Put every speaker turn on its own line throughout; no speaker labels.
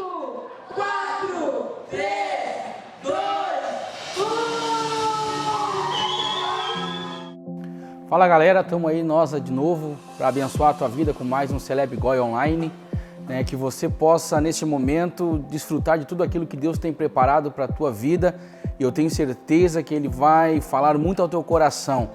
4, 3, 2, 1.
Fala galera, estamos aí nós de novo para abençoar a tua vida com mais um Celeb Goi Online, né? Que você possa neste momento desfrutar de tudo aquilo que Deus tem preparado para a tua vida, e eu tenho certeza que Ele vai falar muito ao teu coração.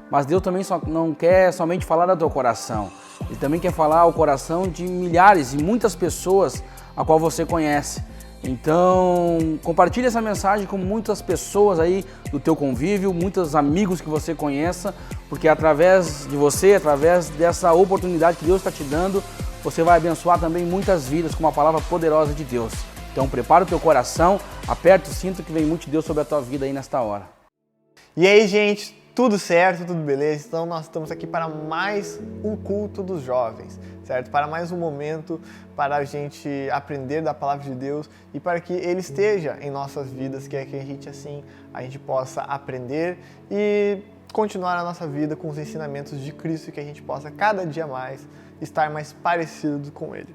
Mas Deus também não quer somente falar ao teu coração, Ele também quer falar ao coração de milhares e muitas pessoas a qual você conhece. Então, compartilhe essa mensagem com muitas pessoas aí do teu convívio, muitos amigos que você conheça, porque através de você, através dessa oportunidade que Deus está te dando, você vai abençoar também muitas vidas com uma palavra poderosa de Deus. Então, prepara o teu coração, aperta o cinto que vem muito de Deus sobre a tua vida aí nesta hora.
E aí, gente, tudo certo, tudo beleza? Então nós estamos aqui para mais um culto dos jovens, certo? Para mais um momento para a gente aprender da palavra de Deus e para que Ele esteja em nossas vidas, que é que a gente possa aprender e continuar a nossa vida com os ensinamentos de Cristo e que a gente possa cada dia mais estar mais parecido com Ele.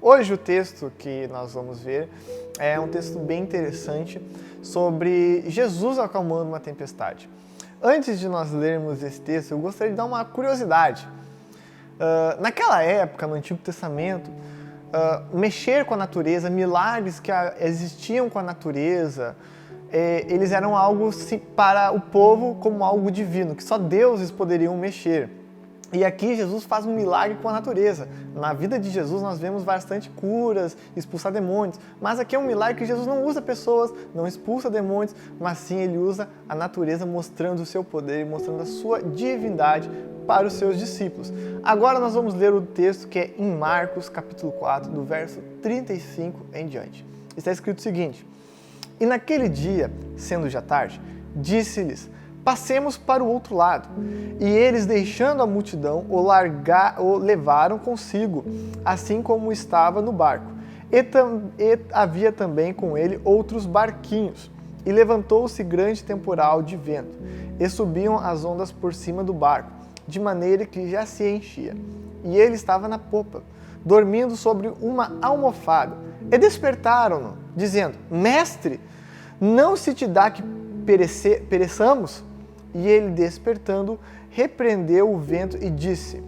Hoje o texto que nós vamos ver é um texto bem interessante sobre Jesus acalmando uma tempestade. Antes de nós lermos esse texto, eu gostaria de dar uma curiosidade. Naquela época, no Antigo Testamento, mexer com a natureza, milagres que existiam com a natureza, eles eram algo para o povo como algo divino, que só deuses poderiam mexer. E aqui Jesus faz um milagre com a natureza. Na vida de Jesus nós vemos bastante curas, expulsar demônios, mas aqui é um milagre que Jesus não usa pessoas, não expulsa demônios, mas sim Ele usa a natureza mostrando o seu poder e mostrando a sua divindade para os seus discípulos. Agora nós vamos ler o texto que é em Marcos capítulo 4, do verso 35 em diante. Está escrito o seguinte: E naquele dia, sendo já tarde, disse-lhes: Passemos para o outro lado. E eles, deixando a multidão, o levaram consigo, assim como estava no barco. E havia também com ele outros barquinhos. E levantou-se grande temporal de vento, e subiam as ondas por cima do barco, de maneira que já se enchia. E ele estava na popa, dormindo sobre uma almofada. E despertaram-no, dizendo: Mestre, não se te dá que pereçamos? E ele, despertando, repreendeu o vento e disse: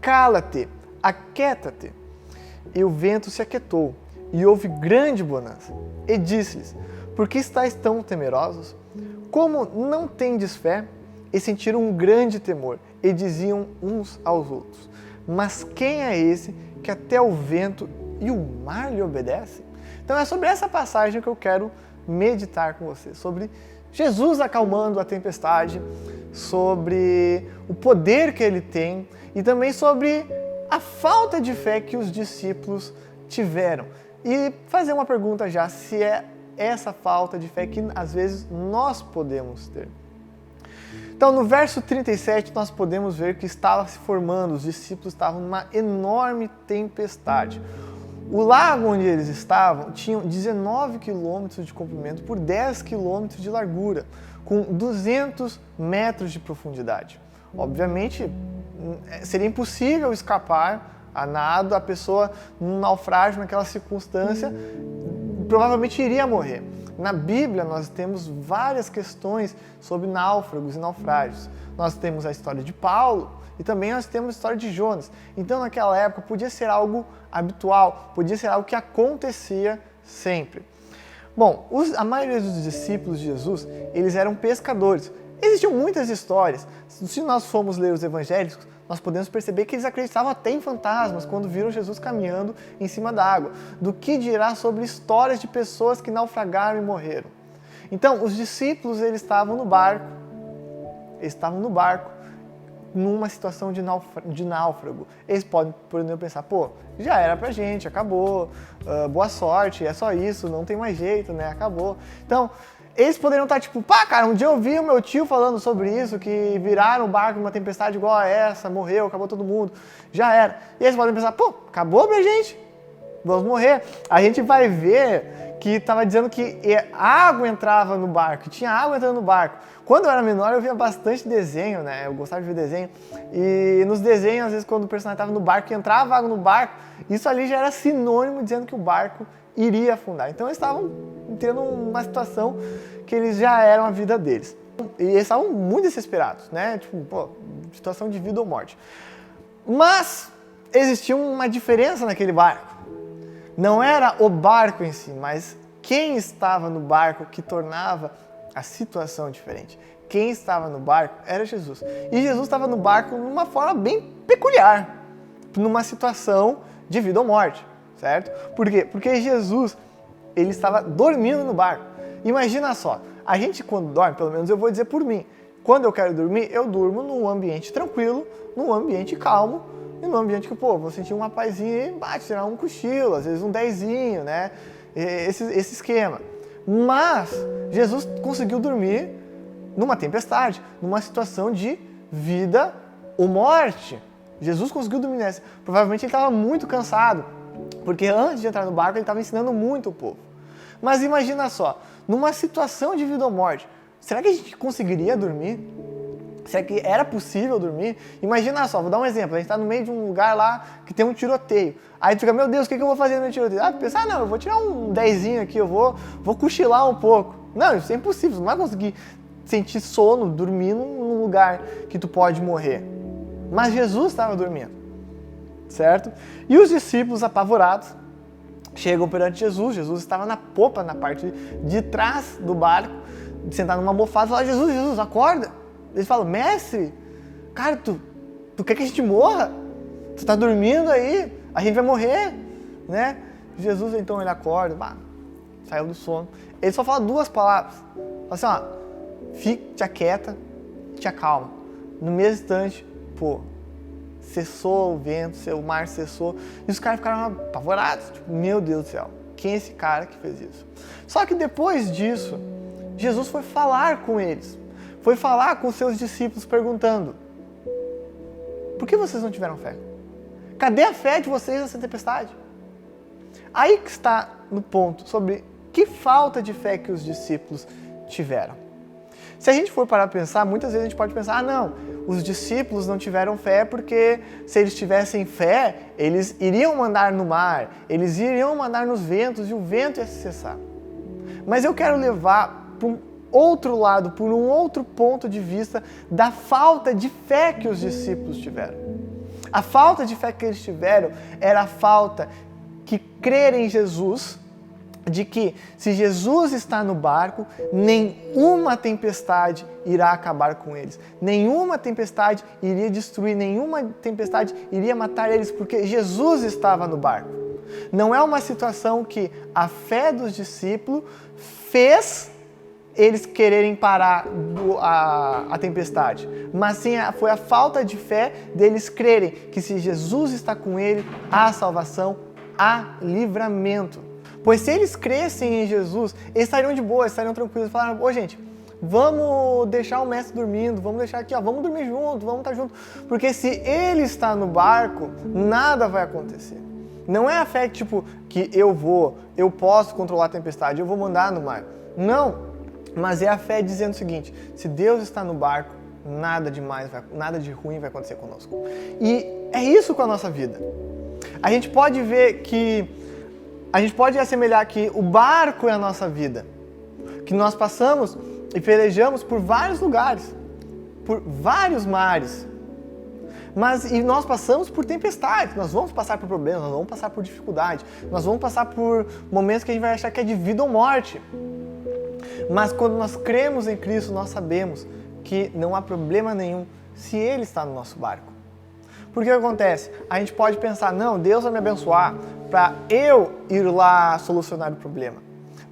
Cala-te, aquieta-te. E o vento se aquietou, e houve grande bonança. E disse-lhes: Por que estáis tão temerosos? Como não tendes fé? E sentiram um grande temor, e diziam uns aos outros: Mas quem é esse que até o vento e o mar lhe obedecem? Então é sobre essa passagem que eu quero meditar com você, sobre Jesus acalmando a tempestade, sobre o poder que Ele tem e também sobre a falta de fé que os discípulos tiveram. E fazer uma pergunta já, se é essa falta de fé que às vezes nós podemos ter. Então, no verso 37, nós podemos ver que estava se formando, os discípulos estavam numa enorme tempestade. O lago onde eles estavam tinha 19 quilômetros de comprimento por 10 quilômetros de largura, com 200 metros de profundidade. Obviamente, seria impossível escapar a nado, a pessoa num naufrágio, naquela circunstância, provavelmente iria morrer. Na Bíblia, nós temos várias questões sobre náufragos e naufrágios. Nós temos a história de Paulo, e também nós temos a história de Jonas. Então, naquela época, podia ser algo habitual, podia ser algo que acontecia sempre. Bom, a maioria dos discípulos de Jesus, eles eram pescadores. Existiam muitas histórias. Se nós formos ler os evangelhos, nós podemos perceber que eles acreditavam até em fantasmas quando viram Jesus caminhando em cima da água. Do que dirá sobre histórias de pessoas que naufragaram e morreram. Então, os discípulos, eles estavam no barco, numa situação de náufrago. Eles podem, por exemplo, pensar: pô, já era pra gente, acabou, boa sorte, é só isso, não tem mais jeito, né, acabou. Então, eles poderiam estar tipo: pá, cara, um dia eu vi o meu tio falando sobre isso, que viraram o barco numa tempestade igual a essa, morreu, acabou todo mundo, já era. E eles podem pensar: pô, acabou pra gente, vamos morrer. A gente vai ver que estava dizendo que água entrava no barco, que tinha água entrando no barco. Quando eu era menor, eu via bastante desenho, né? Eu gostava de ver desenho. E nos desenhos, às vezes, quando o personagem estava no barco e entrava água no barco, isso ali já era sinônimo dizendo que o barco iria afundar. Então eles estavam tendo uma situação que eles já eram a vida deles. E eles estavam muito desesperados, né? Tipo, pô, situação de vida ou morte. Mas existia uma diferença naquele barco. Não era o barco em si, mas quem estava no barco que tornava a situação diferente. Quem estava no barco era Jesus. E Jesus estava no barco de uma forma bem peculiar, numa situação de vida ou morte, certo? Por quê? Porque Jesus, ele estava dormindo no barco. Imagina só, a gente quando dorme, pelo menos eu vou dizer por mim, quando eu quero dormir, eu durmo num ambiente tranquilo, num ambiente calmo, e num ambiente que, pô, vou sentir uma pazinha e tirar um cochilo, às vezes um dezinho, né? Esse esquema. Mas Jesus conseguiu dormir numa tempestade, numa situação de vida ou morte. Jesus conseguiu dormir nessa. Provavelmente ele estava muito cansado, porque antes de entrar no barco ele estava ensinando muito o povo. Mas imagina só, numa situação de vida ou morte, será que a gente conseguiria dormir? Será que era possível dormir? Imagina só, vou dar um exemplo, a gente está no meio de um lugar lá que tem um tiroteio. Aí tu fica, meu Deus, o que eu vou fazer no meu tiroteio? Ah, pensar, não, eu vou tirar um dezinho aqui, eu vou cochilar um pouco. Não, isso é impossível, você não vai conseguir sentir sono, dormir num lugar que tu pode morrer. Mas Jesus estava dormindo, certo? E os discípulos apavorados chegam perante Jesus, Jesus estava na popa, na parte de trás do barco, sentado numa almofada, e fala, Jesus, acorda. Eles falam, mestre, cara, tu quer que a gente morra? Tu tá dormindo aí, a gente vai morrer, né? Jesus, então, ele acorda, saiu do sono. Ele só fala duas palavras. Fala assim, ó, te aquieta, te acalma. No mesmo instante, pô, cessou o vento, o mar cessou, e os caras ficaram apavorados. Tipo, meu Deus do céu, quem é esse cara que fez isso? Só que depois disso, Jesus foi falar com eles. Foi falar com seus discípulos perguntando, por que vocês não tiveram fé? Cadê a fé de vocês nessa tempestade? Aí que está no ponto sobre que falta de fé que os discípulos tiveram. Se a gente for parar para pensar, muitas vezes a gente pode pensar, não, os discípulos não tiveram fé porque se eles tivessem fé, eles iriam andar no mar, eles iriam andar nos ventos e o vento ia cessar. Mas eu quero levar para um outro lado, por um outro ponto de vista da falta de fé que os discípulos tiveram. A falta de fé que eles tiveram era a falta que crer em Jesus, de que se Jesus está no barco, nenhuma tempestade irá acabar com eles. Nenhuma tempestade iria destruir, nenhuma tempestade iria matar eles, porque Jesus estava no barco. Não é uma situação que a fé dos discípulos fez eles quererem parar a tempestade, mas sim foi a falta de fé deles crerem que se Jesus está com ele, há salvação, há livramento. Pois se eles crescem em Jesus, eles estariam de boa, estariam tranquilos, falaram, gente, vamos deixar o mestre dormindo, vamos deixar aqui, vamos dormir junto, vamos estar junto, porque se ele está no barco, nada vai acontecer. Não é a fé tipo, que eu posso controlar a tempestade, eu vou mandar no mar. Não. Mas é a fé dizendo o seguinte, se Deus está no barco, nada de ruim vai acontecer conosco. E é isso com a nossa vida. A gente pode ver que, a gente pode assemelhar que o barco é a nossa vida. Que nós passamos e pelejamos por vários lugares, por vários mares. E nós passamos por tempestades, nós vamos passar por problemas, nós vamos passar por dificuldade, nós vamos passar por momentos que a gente vai achar que é de vida ou morte. Mas quando nós cremos em Cristo, nós sabemos que não há problema nenhum se Ele está no nosso barco. Porque o que acontece? A gente pode pensar, não, Deus vai me abençoar para eu ir lá solucionar o problema.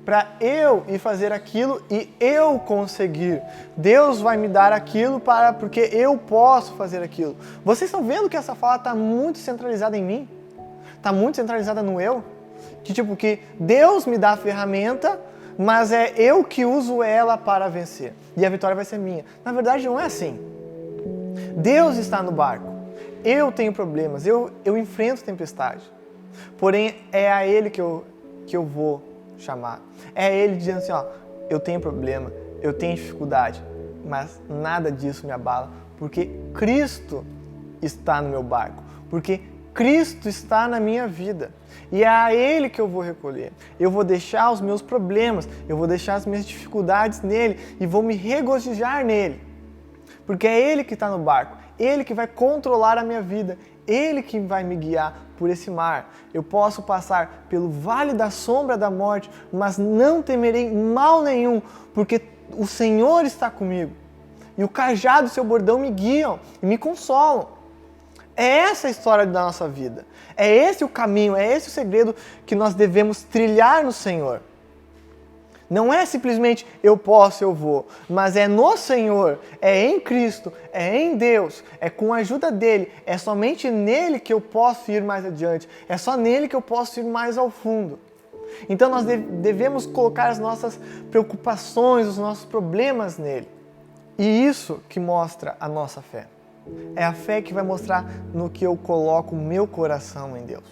Para eu ir fazer aquilo e eu conseguir. Deus vai me dar aquilo porque eu posso fazer aquilo. Vocês estão vendo que essa fala está muito centralizada em mim? Está muito centralizada no eu? Que Deus me dá a ferramenta, mas é eu que uso ela para vencer. E a vitória vai ser minha. Na verdade, não é assim. Deus está no barco. Eu tenho problemas. Eu enfrento tempestade. Porém, é a Ele que eu vou chamar. É Ele dizendo assim, ó, eu tenho problema, eu tenho dificuldade, mas nada disso me abala, porque Cristo está no meu barco, porque Cristo está na minha vida. E é a Ele que eu vou recolher. Eu vou deixar os meus problemas, eu vou deixar as minhas dificuldades nele e vou me regozijar nele. Porque é Ele que está no barco, Ele que vai controlar a minha vida, Ele que vai me guiar por esse mar. Eu posso passar pelo vale da sombra da morte, mas não temerei mal nenhum, porque o Senhor está comigo. E o cajado e o seu bordão me guiam e me consolam. É essa a história da nossa vida. É esse o caminho, é esse o segredo que nós devemos trilhar no Senhor. Não é simplesmente eu posso, eu vou, mas é no Senhor, é em Cristo, é em Deus, é com a ajuda dEle, é somente nele que eu posso ir mais adiante, é só nele que eu posso ir mais ao fundo. Então nós devemos colocar as nossas preocupações, os nossos problemas nele. E isso que mostra a nossa fé. É a fé que vai mostrar no que eu coloco o meu coração em Deus.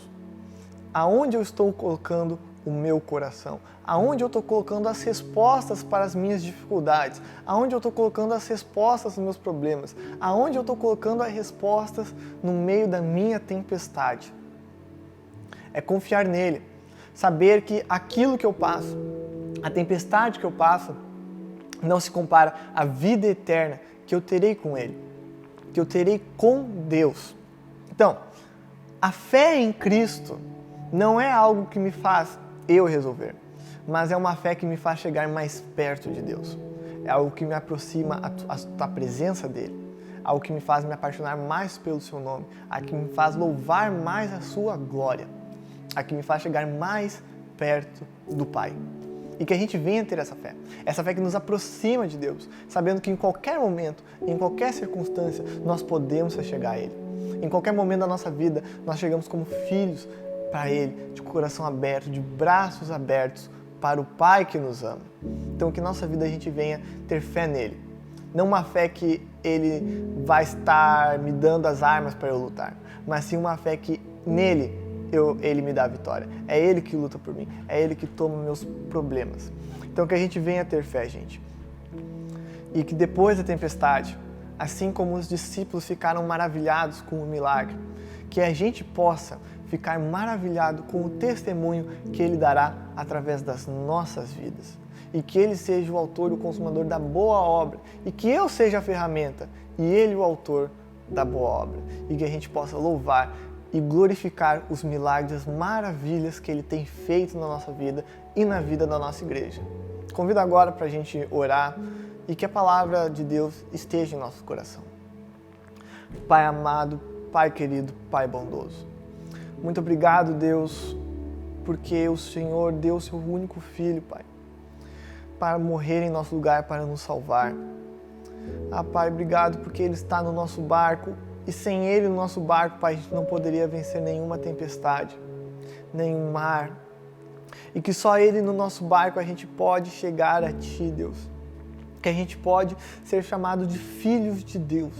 Aonde eu estou colocando o meu coração? Aonde eu estou colocando as respostas para as minhas dificuldades? Aonde eu estou colocando as respostas nos meus problemas? Aonde eu estou colocando as respostas no meio da minha tempestade? É confiar nele. Saber que aquilo que eu passo, a tempestade que eu passo, não se compara à vida eterna que eu terei com ele, que eu terei com Deus. Então, a fé em Cristo não é algo que me faz eu resolver, mas é uma fé que me faz chegar mais perto de Deus. É algo que me aproxima da presença dele, algo que me faz me apaixonar mais pelo seu nome, algo que me faz louvar mais a sua glória, algo que me faz chegar mais perto do Pai. E que a gente venha ter essa fé que nos aproxima de Deus, sabendo que em qualquer momento, em qualquer circunstância, nós podemos chegar a Ele. Em qualquer momento da nossa vida, nós chegamos como filhos para Ele, de coração aberto, de braços abertos para o Pai que nos ama. Então que nossa vida a gente venha ter fé nele. Não uma fé que Ele vai estar me dando as armas para eu lutar, mas sim uma fé que nele Ele me dá a vitória. É Ele que luta por mim. É Ele que toma meus problemas. Então que a gente venha ter fé, gente. E que depois da tempestade, assim como os discípulos ficaram maravilhados com o milagre, que a gente possa ficar maravilhado com o testemunho que Ele dará através das nossas vidas. E que Ele seja o autor e o consumador da boa obra. E que eu seja a ferramenta e Ele o autor da boa obra. E que a gente possa louvar e glorificar os milagres, as maravilhas que Ele tem feito na nossa vida e na vida da nossa igreja. Convido agora para a gente orar e que a palavra de Deus esteja em nosso coração. Pai amado, Pai querido, Pai bondoso, muito obrigado, Deus, porque o Senhor deu o seu único Filho, Pai, para morrer em nosso lugar, para nos salvar. Pai, obrigado porque Ele está no nosso barco. E sem Ele no nosso barco, Pai, a gente não poderia vencer nenhuma tempestade, nenhum mar. E que só Ele no nosso barco a gente pode chegar a Ti, Deus. Que a gente pode ser chamado de filhos de Deus.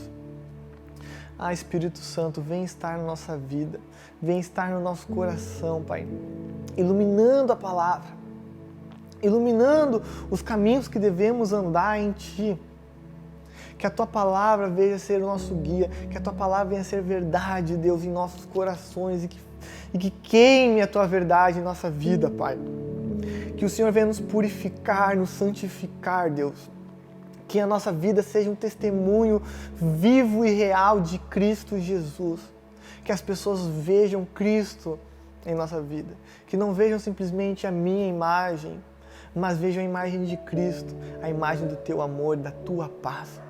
Espírito Santo, vem estar na nossa vida, vem estar no nosso coração, Pai, iluminando a palavra, iluminando os caminhos que devemos andar em Ti. Que a Tua Palavra venha ser o nosso guia, que a Tua Palavra venha ser verdade, Deus, em nossos corações e que queime a Tua verdade em nossa vida, Pai. Que o Senhor venha nos purificar, nos santificar, Deus. Que a nossa vida seja um testemunho vivo e real de Cristo Jesus. Que as pessoas vejam Cristo em nossa vida. Que não vejam simplesmente a minha imagem, mas vejam a imagem de Cristo, a imagem do Teu amor, da Tua paz.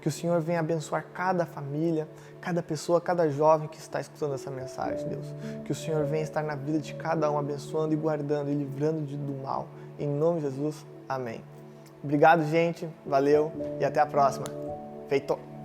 Que o Senhor venha abençoar cada família, cada pessoa, cada jovem que está escutando essa mensagem, Deus. Que o Senhor venha estar na vida de cada um, abençoando e guardando e livrando do mal. Em nome de Jesus, amém. Obrigado, gente. Valeu e até a próxima. Feito!